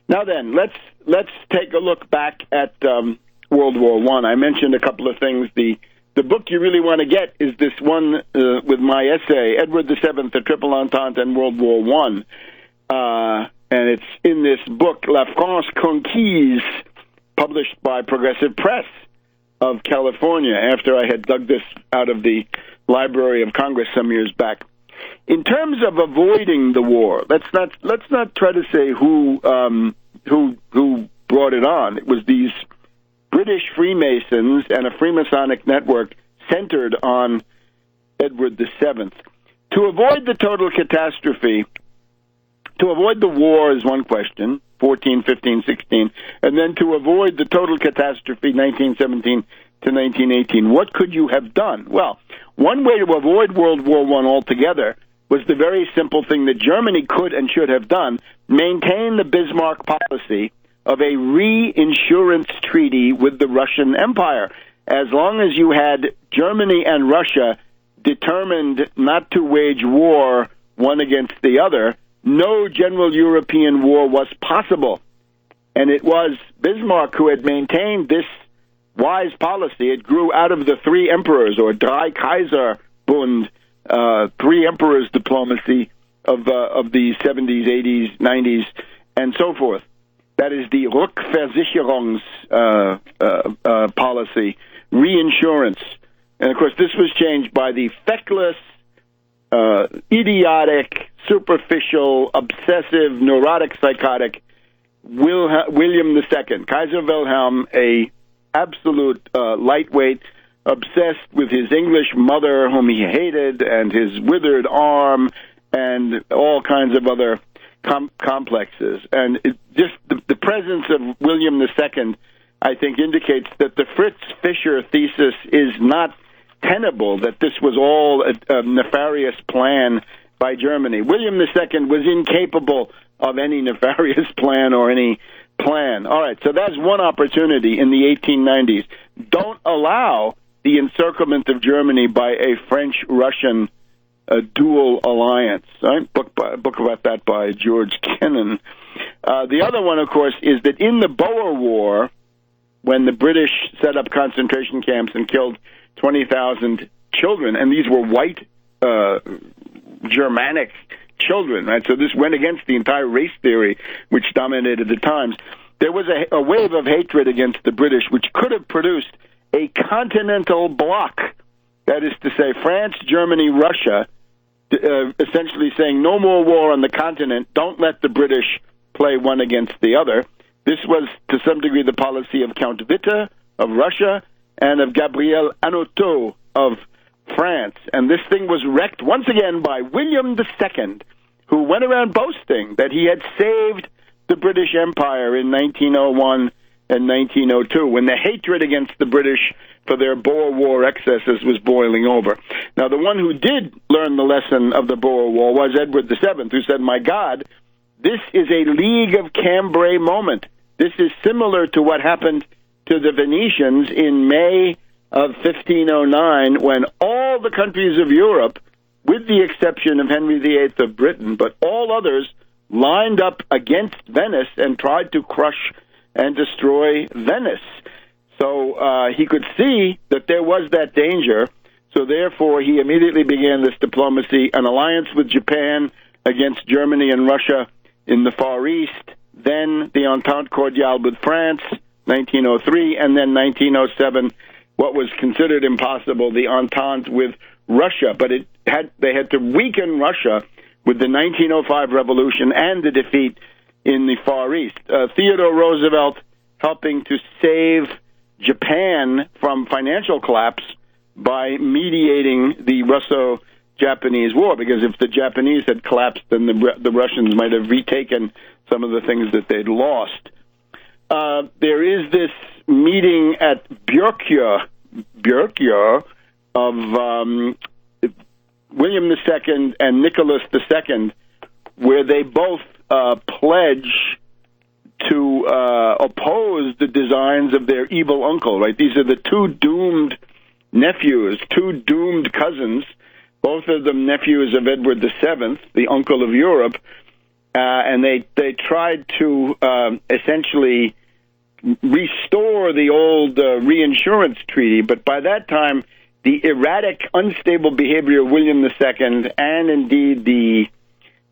Now then, let's take a look back at World War I. I mentioned a couple of things. The book you really want to get is this one with my essay, Edward VII, the Triple Entente and World War I. And it's in this book, La France Conquise, published by Progressive Press of California, after I had dug this out of the Library of Congress some years back. In terms of avoiding the war, let's not try to say who brought it on. It was these British Freemasons and a Freemasonic network centered on Edward VII. To avoid the total catastrophe, to avoid the war is one question, 14, 15, 16, and then to avoid the total catastrophe, 1917 to 1918. What could you have done? Well, one way to avoid World War I altogether was the very simple thing that Germany could and should have done, maintain the Bismarck policy of a reinsurance treaty with the Russian Empire. As long as you had Germany and Russia determined not to wage war one against the other, no general European war was possible. And it was Bismarck who had maintained this wise policy. It grew out of the three emperors, or Drei Kaiser Bund, three emperors diplomacy of the 70s, 80s, 90s, and so forth. That is the Rückversicherungs policy, reinsurance. And, of course, this was changed by the feckless, idiotic, superficial, obsessive, neurotic, psychotic William II. Kaiser Wilhelm, a absolute lightweight, obsessed with his English mother, whom he hated, and his withered arm, and all kinds of other complexes. And just the presence of William II, I think, indicates that the Fritz Fischer thesis is not tenable, that this was all a nefarious plan by Germany. William II was incapable of any nefarious plan or any plan. All right, so that's one opportunity in the 1890s. Don't allow the encirclement of Germany by a French-Russian dual alliance. Right? Book about that by George Kennan. The other one, of course, is that in the Boer War, when the British set up concentration camps and killed 20,000 children, and these were white Germanic children, right? So this went against the entire race theory which dominated the times. There was a wave of hatred against the British which could have produced a continental bloc. That is to say, France, Germany, Russia, essentially saying no more war on the continent, don't let the British play one against the other. This was, to some degree, the policy of Count Witte of Russia and of Gabriel Hanotaux of France. And this thing was wrecked once again by William II, who went around boasting that he had saved the British Empire in 1901 and 1902, when the hatred against the British for their Boer War excesses was boiling over. Now, the one who did learn the lesson of the Boer War was Edward VII, who said, my God, this is a League of Cambrai moment. This is similar to what happened to the Venetians in May of 1509, when all the countries of Europe, with the exception of Henry VIII of Britain, but all others, lined up against Venice and tried to crush and destroy Venice. So he could see that there was that danger. So therefore, he immediately began this diplomacy, an alliance with Japan against Germany and Russia in the Far East, then the Entente Cordiale with France, 1903, and then 1907, what was considered impossible, the Entente with Russia. But they had to weaken Russia with the 1905 revolution and the defeat in the Far East. Theodore Roosevelt helping to save Japan from financial collapse by mediating the Russo-Japanese War, because if the Japanese had collapsed, then the Russians might have retaken some of the things that they'd lost. There is this meeting at Björkjö of William II and Nicholas II, where they both pledge to oppose the designs of their evil uncle, right? These are the two doomed nephews, two doomed cousins, both of them nephews of Edward VII, the uncle of Europe, and they tried to essentially restore the old reinsurance treaty. But by that time, the erratic, unstable behavior of William II, and indeed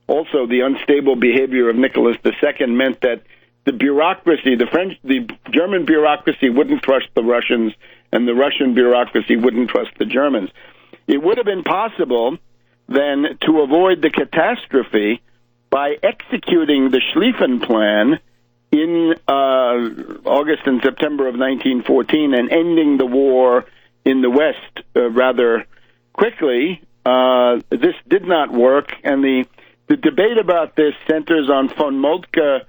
also the unstable behavior of Nicholas II, meant that the bureaucracy, the German bureaucracy wouldn't trust the Russians, and the Russian bureaucracy wouldn't trust the Germans. It would have been possible then to avoid the catastrophe by executing the Schlieffen Plan in August and September of 1914 and ending the war in the West rather quickly. This did not work, and the debate about this centers on von Moltke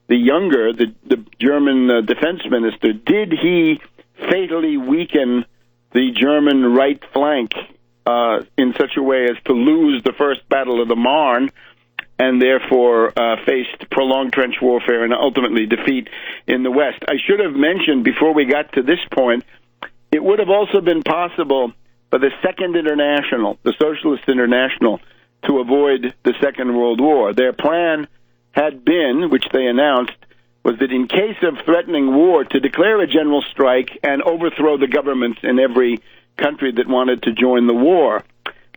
the Younger, the German defense minister. Did he fatally weaken the German right flank in such a way as to lose the First Battle of the Marne, and therefore faced prolonged trench warfare and ultimately defeat in the West? I should have mentioned before we got to this point, it would have also been possible for the Second International, the Socialist International, to avoid the Second World War. Their plan had been, which they announced, was that in case of threatening war, to declare a general strike and overthrow the governments in every country that wanted to join the war.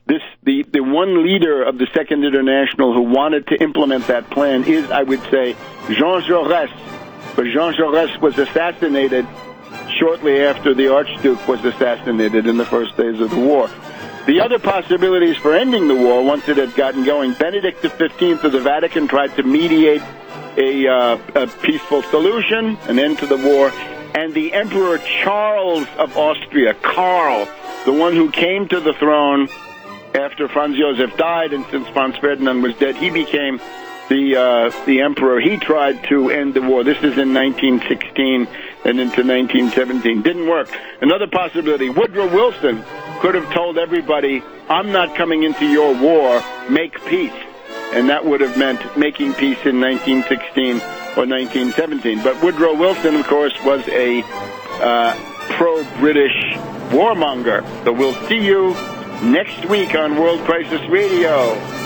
The one leader of the Second International who wanted to implement that plan is, I would say, Jean Jaurès. But Jean Jaurès was assassinated shortly after the Archduke was assassinated in the first days of the war. The other possibilities for ending the war, once it had gotten going, Benedict XV of the Vatican tried to mediate a peaceful solution, an end to the war, and the Emperor Charles of Austria, Karl, the one who came to the throne after Franz Joseph died, and since Franz Ferdinand was dead, he became the emperor. He tried to end the war. This is in 1916 and into 1917. Didn't work. Another possibility, Woodrow Wilson could have told everybody, I'm not coming into your war, make peace. And that would have meant making peace in 1916 or 1917. But Woodrow Wilson, of course, was a pro-British warmonger. So we'll see you next week on World Crisis Radio.